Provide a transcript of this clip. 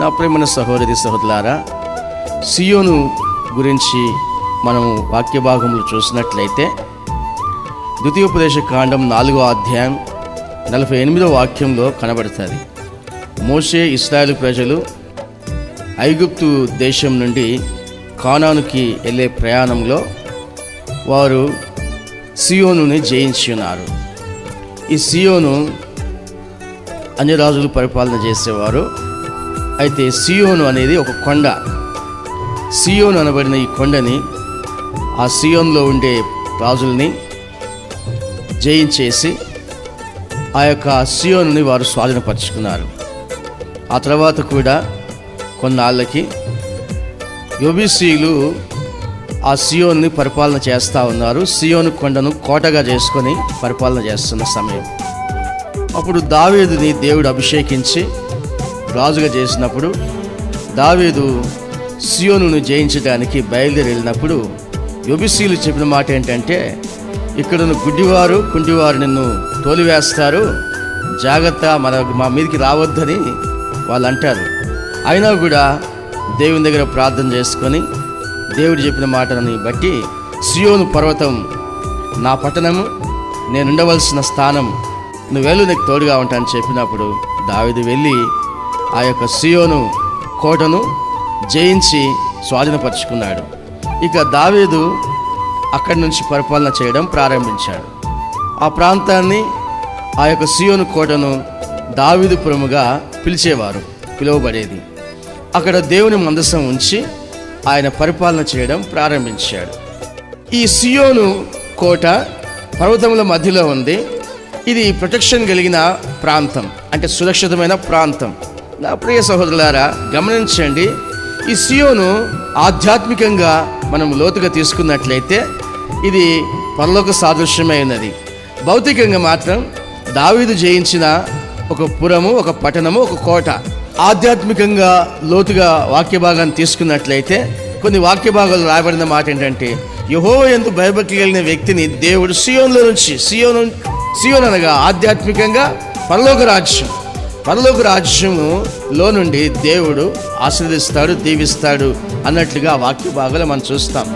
నా ప్రియమైన సహోదరి సహోదరులారా, సియోను గురించి మనము వాక్య భాగంలో చూసినట్లయితే ద్వితీయోపదేశ కాండం 4వ అధ్యాయం 48వ వాక్యంలో కనబడుతుంది. మోషే ఇశ్రాయేలు ప్రజలు ఐగుప్తు దేశం నుండి కానానుకి వెళ్ళే ప్రయాణంలో వారు సియోనుని జయించి ఉన్నారు. ఈ సియోను అన్ని రాజులు పరిపాలన చేసేవారు. అయితే సియోను అనేది ఒక కొండ. సియోను అనబడిన ఈ కొండని, ఆ సియోన్లో ఉండే రాజుల్ని జయించేసి ఆ యొక్క సియోనుని వారు స్వాధీనపరుచుకున్నారు. ఆ తర్వాత కూడా కొన్నాళ్ళకి యెబూసీయులు ఆ సియోన్ని పరిపాలన చేస్తూ ఉన్నారు. సియోను కొండను కోటగా చేసుకొని పరిపాలన చేస్తున్న సమయం. అప్పుడు దావీదుని దేవుడు అభిషేకించి రాజుగా చేసినప్పుడు దావీదు సియోనును జయించడానికి బయలుదేరి వెళ్ళినప్పుడు యెబూసీయులు చెప్పిన మాట ఏంటంటే, ఇక్కడ గుడ్డివారు కుంటివారు నిన్ను తోలివేస్తారు, జాగ్రత్త, మా మీదకి రావద్దని వాళ్ళు అంటారు. అయినా కూడా దేవుని దగ్గర ప్రార్థన చేసుకొని దేవుడు చెప్పిన మాటని బట్టి సియోను పర్వతం నా పట్టణము, నేను ఉండవలసిన స్థానం, నువ్వు నీకు తోడుగా ఉంటానని చెప్పినప్పుడు దావీదు వెళ్ళి ఆ యొక్క సియోను కోటను జయించి స్వాధీనపరుచుకున్నాడు. ఇక దావీదు అక్కడి నుంచి పరిపాలన చేయడం ప్రారంభించాడు. ఆ ప్రాంతాన్ని, ఆ యొక్క సియోను కోటను దావీదుపురముగా పిలువబడేది. అక్కడ దేవుని మందసం ఉంచి ఆయన పరిపాలన చేయడం ప్రారంభించాడు. ఈ సియోను కోట పర్వతముల మధ్యలో ఉంది. ఇది ప్రొటెక్షన్ కలిగిన ప్రాంతం, అంటే సురక్షితమైన ప్రాంతం. నా ప్రియ సహోదరులారా, గమనించండి, ఈ సియోను ఆధ్యాత్మికంగా మనం లోతుగా తీసుకున్నట్లయితే ఇది పరలోక సాదృశ్యమై ఉన్నది. భౌతికంగా మాత్రం దావీదు జయించిన ఒక పురము, ఒక పట్టణము, ఒక కోట. ఆధ్యాత్మికంగా లోతుగా వాక్య భాగాన్ని తీసుకున్నట్లయితే కొన్ని వాక్య భాగాలు రాయబడిన మాట ఏంటంటే, యెహోవా యందు భయభక్తి కలిగిన వ్యక్తిని దేవుడు సియోనులో నుంచి, సియోను అనగా ఆధ్యాత్మికంగా పరలోక రాజ్యములో నుండి దేవుడు ఆశీర్వదిస్తాడు, దీవిస్తాడు అన్నట్లుగా వాక్య భాగాలు మనం చూస్తాం.